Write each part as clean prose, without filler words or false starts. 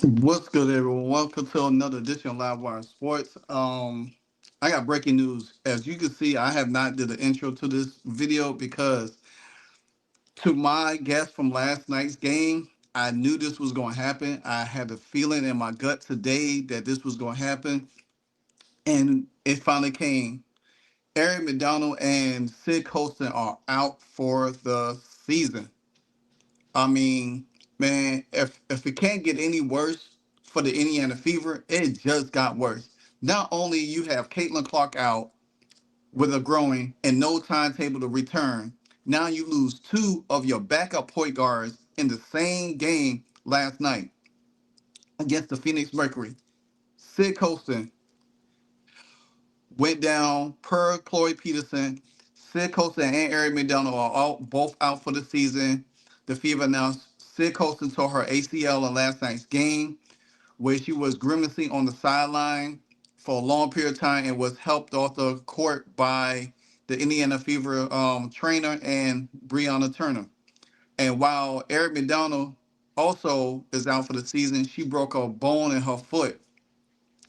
What's good, everyone? Welcome to another edition of Live Wire Sports. I got breaking news. As you can see, I have not did an intro to this video because, to my guess from last night's game, I knew this was going to happen. I had a feeling in my gut today that this was going to happen, and it finally came. Ari McDonald and Syd Colson are out for the season. I mean, man, if it can't get any worse for the Indiana Fever, it just got worse. Not only you have Caitlin Clark out with a groin and no timetable to return, now you lose two of your backup point guards in the same game last night against the Phoenix Mercury. Syd Colson went down per Chloe Peterson. Syd Colson and Ari McDonald are both out for the season. The Fever announced Syd Colson tore her ACL in last night's game, where she was grimacing on the sideline for a long period of time and was helped off the court by the Indiana Fever trainer and Breonna Turner. And while Eric McDonald also is out for the season, she broke a bone in her foot.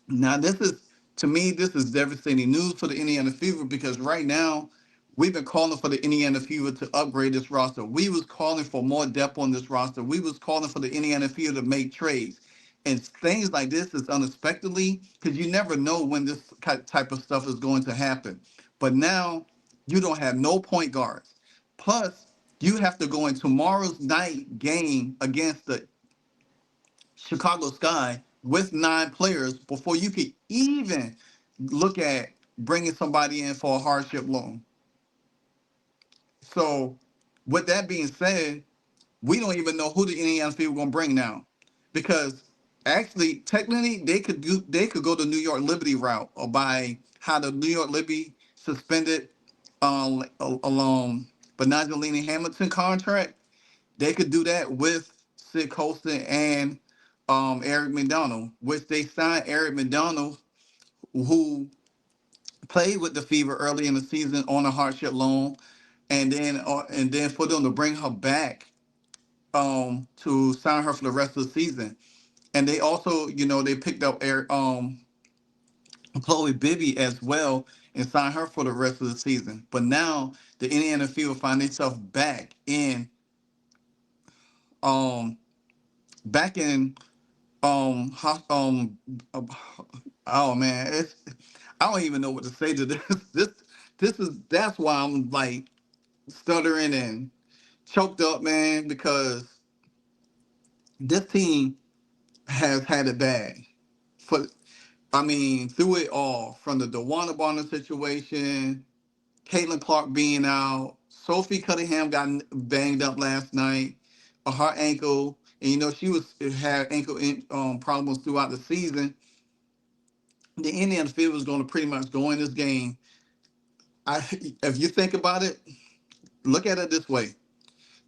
Now, this is, to me, this is devastating news for the Indiana Fever because right now we've been calling for the Indiana Fever to upgrade this roster. We was calling for more depth on this roster. We was calling for the Indiana Fever to make trades. And things like this is unexpectedly because you never know when this type of stuff is going to happen. But now you don't have no point guards. Plus, you have to go in tomorrow's night game against the Chicago Sky with 9 players before you could even look at bringing somebody in for a hardship loan. So, with that being said, we don't even know who the Indiana Fever going to bring now, because actually, technically, they could go the New York Liberty route, or by how the New York Liberty suspended along Benangelini Hamilton contract. They could do that with Syd Colson and Eric McDonald, which they signed Eric McDonald, who played with the Fever early in the season on a hardship loan, and then for them to bring her back to sign her for the rest of the season. And they also, they picked up Chloe Bibby as well and signed her for the rest of the season. But now the Indiana Fever find themselves um back in hos- uh, oh man, I don't even know what to say to this. This that's why I'm like stuttering and choked up, man, because this team has had it bad. For I mean, through it all, from the DeWanna Bonner situation, Caitlin Clark being out, Sophie Cunningham got banged up last night, her ankle, and she had ankle problems throughout the season. The Indiana Fever was going to pretty much go in this game. If you think about it, look at it this way: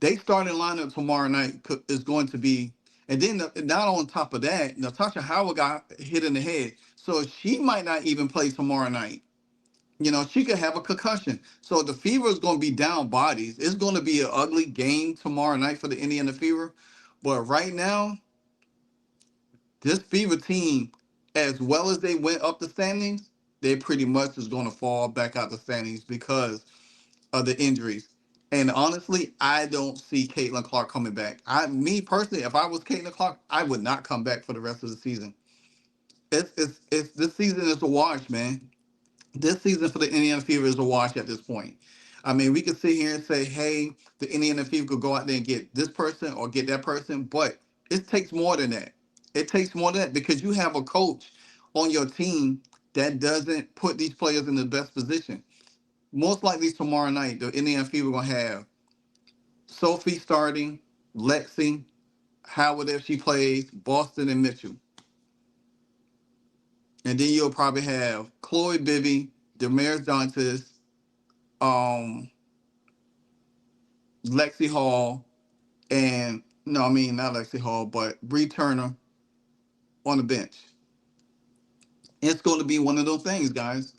they starting lineup tomorrow night is going to be, and then not on top of that, Natasha Howard got hit in the head, so she might not even play tomorrow night. She could have a concussion. So the Fever is going to be down bodies. It's going to be an ugly game tomorrow night for the Indiana Fever. But right now, this Fever team, as well as they went up the standings, they pretty much is going to fall back out the standings because of the injuries. And honestly, I don't see Caitlin Clark coming back. Me personally, if I was Caitlin Clark, I would not come back for the rest of the season. It's this season is a wash, man. This season for the Indiana Fever is a wash at this point. I mean, we could sit here and say, hey, the Indiana Fever could go out there and get this person or get that person, but it takes more than that. It takes more than that because you have a coach on your team that doesn't put these players in the best position. Most likely tomorrow night, the Indiana Fever going to have Sophie starting, Lexi, Howard if she plays, Boston, and Mitchell. And then you'll probably have Chloe Bibby, Damaris Dantes, um, Lexi Hall, and no, I mean not Lexi Hall, but Bree Turner on the bench. It's going to be one of those things, guys.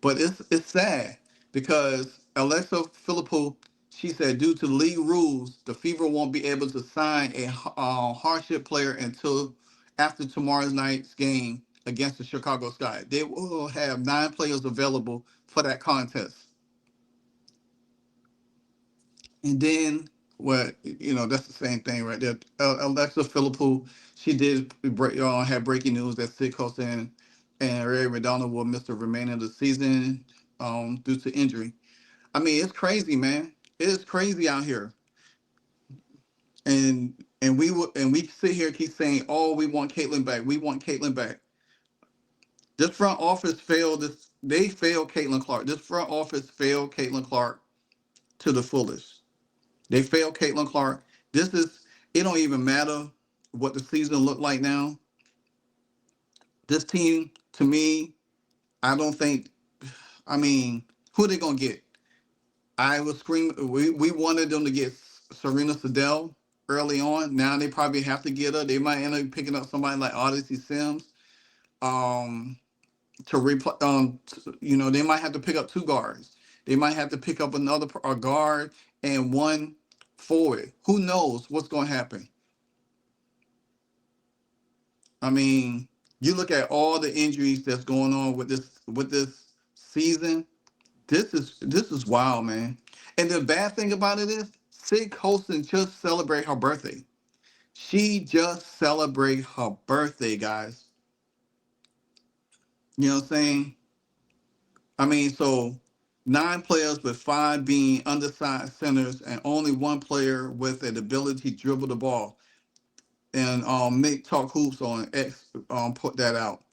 But it's sad because Alexa Philippou, she said, due to league rules, the Fever won't be able to sign a hardship player until after tomorrow night's game against the Chicago Sky. They will have 9 players available for that contest. And then what that's the same thing right there. Alexa Philippou, she did had breaking news that Syd Colson and Aari McDonald will miss the remainder of the season due to injury. I mean, it's crazy, man. It's crazy out here. And we sit here and keep saying, "Oh, we want Caitlin back. We want Caitlin back." This front office failed. They failed Caitlin Clark. This front office failed Caitlin Clark to the fullest. They failed Caitlin Clark. This is it. Don't even matter what the season looked like now. This team, to me, I don't think. I mean, who are they gonna get? I was screaming. We wanted them to get Serena Sedell early on. Now they probably have to get her. They might end up picking up somebody like Odyssey Sims. Um, to replay. They might have to pick up 2 guards. They might have to pick up another a guard and one forward. Who knows what's going to happen? I mean, you look at all the injuries that's going on with this season. This is wild, man. And the bad thing about it is, Syd Colson just celebrate her birthday. She just celebrate her birthday, guys. You know what I'm saying? I mean, so 9 players with 5 being undersized centers and only 1 player with an ability to dribble the ball. And Mick Talk Hoops on X put that out.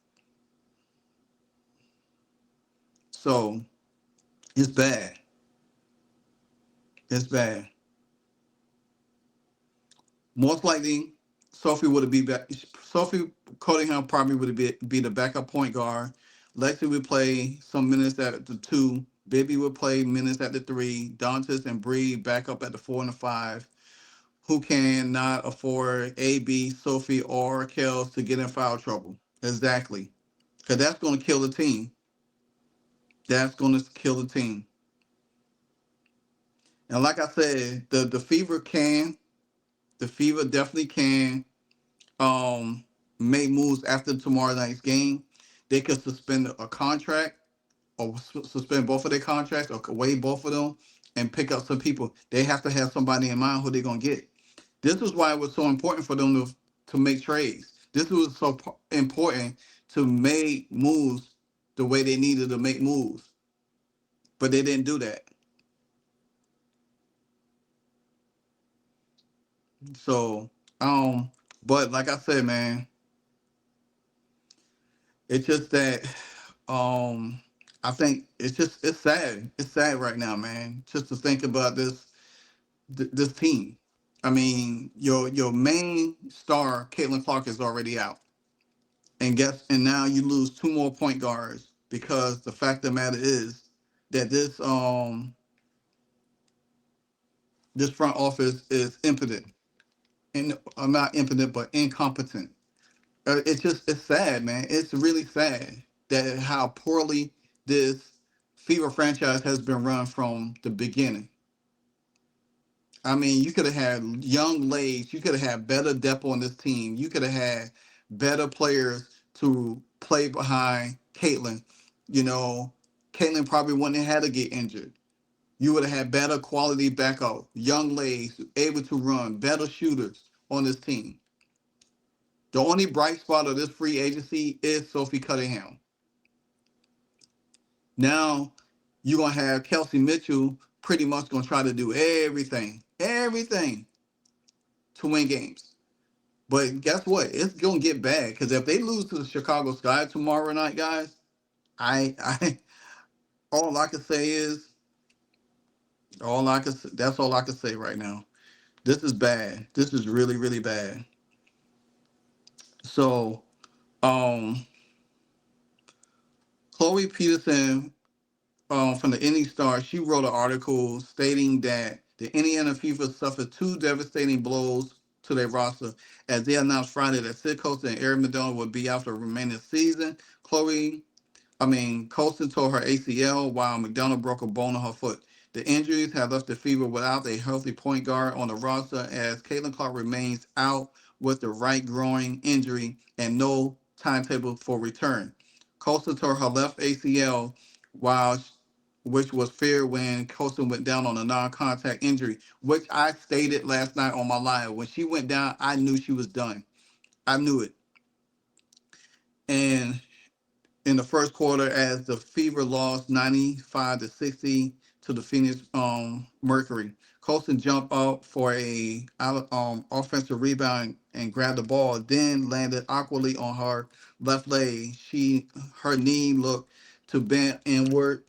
So it's bad. It's bad. Most likely, Sophie would be back. Sophie Cottingham probably would be the backup point guard. Lexi would play some minutes at the 2. Bibby would play minutes at the 3. Dantas and Bree back up at the 4 and the 5. Who cannot afford AB, Sophie, or Kels to get in foul trouble? Exactly, because that's going to kill the team. That's going to kill the team. And like I said, the Fever definitely can um make moves after tomorrow night's game. They could suspend a contract or suspend both of their contracts or waive both of them and pick up some people. They have to have somebody in mind who they're gonna get. This is why it was so important for them to make trades. This was so important to make moves the way they needed to make moves, but they didn't do that. So, but like I said, man, it's just that I think it's sad. It's sad right now, man. Just to think about this team. I mean, your main star, Caitlin Clark, is already out, and now you lose 2 more point guards because the fact of the matter is that this front office is impotent, and not impotent but incompetent. It's sad, man. It's really sad that how poorly this Fever franchise has been run from the beginning. I mean, you could have had young legs. You could have had better depth on this team. You could have had better players to play behind Caitlin. You know, Caitlin probably wouldn't have had to get injured. You would have had better quality backup, young legs, able to run, better shooters on this team. The only bright spot of this free agency is Sophie Cunningham. Now you're gonna have Kelsey Mitchell pretty much gonna try to do everything to win games. But guess what? It's gonna get bad because if they lose to the Chicago Sky tomorrow night, guys, I all I can say is that's all I can say right now. This is bad. This is really really bad. So um, Chloe Peterson from the Inning Star, she wrote an article stating that the Indiana Fever suffered 2 devastating blows to their roster as they announced Friday that Syd Colson and Aari McDonald would be out for the remaining season. Colson tore her ACL while McDonald broke a bone in her foot. The injuries have left the Fever without a healthy point guard on the roster as Caitlin Clark remains out with the right groin injury and no timetable for return. Colson tore her left ACL, while which was feared when Colson went down on a non-contact injury, which I stated last night on my live. When she went down, I knew she was done. I knew it. And in the first quarter, as the Fever lost 95-60 to the Phoenix Mercury, Colson jumped up for a offensive rebound and grabbed the ball, then landed awkwardly on her left leg. Her knee looked to bend inward,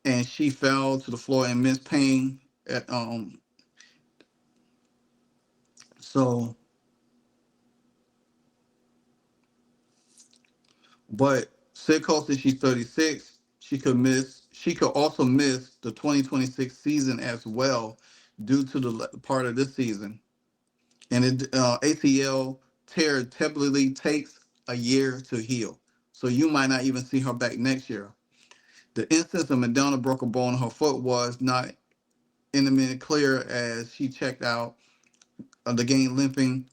and she fell to the floor in immense pain. At, so, but Syd Colson, she's 36. She could also miss the 2026 season as well due to the part of this season. And ACL tear typically takes a year to heal. So you might not even see her back next year. The instance of McDonald broke a bone in her foot was not imminent clear as she checked out of the game limping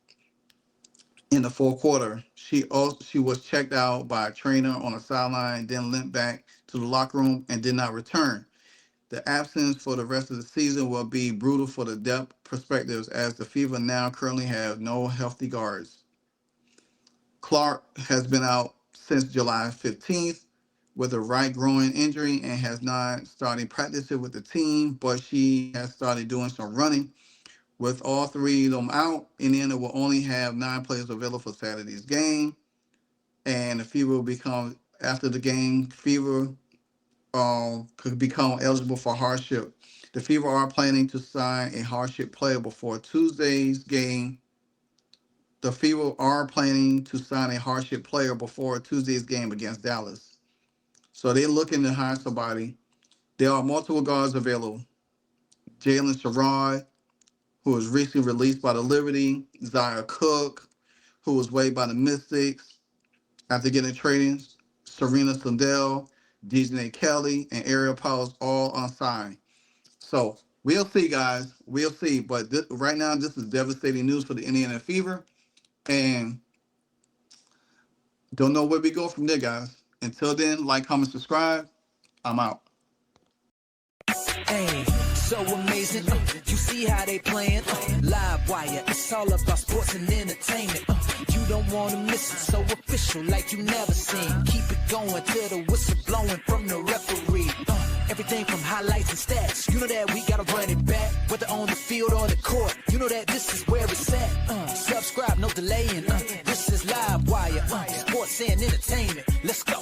in the fourth quarter. She was checked out by a trainer on the sideline, then limped back to the locker room and did not return. The absence for the rest of the season will be brutal for the depth perspectives as the Fever now currently have no healthy guards. Clark has been out since July 15th with a right groin injury and has not started practicing with the team, but she has started doing some running. With all three of them out, Indiana will only have 9 players available for Saturday's game, and the Fever will become, after the game, Fever could become eligible for hardship. The Fever are planning to sign a hardship player before Tuesday's game. The Fever are planning to sign a hardship player before Tuesday's game against Dallas. So they're looking to hire somebody. There are multiple guards available. Jalen Sherrod, who was recently released by the Liberty, Zaya Cook, who was waived by the Mystics after getting traded, Serena Sundell, DJ Kelly, and Ariel Powell's all unsigned. So we'll see, guys. We'll see. But right now, this is devastating news for the Indiana Fever. And don't know where we go from there, guys. Until then, like, comment, subscribe. I'm out. Hey, so amazing. You see how they playing? Live wire. It's all about sports and entertainment. You don't want to miss it. So official, like you never seen. Keep it going till the whistle blowing from the referee. Everything from highlights and stats. You know that we gotta run it back. Whether on the field or the court. You know that this is where it's at. Subscribe, no delaying. This is Live Wire. Sports and entertainment. Let's go.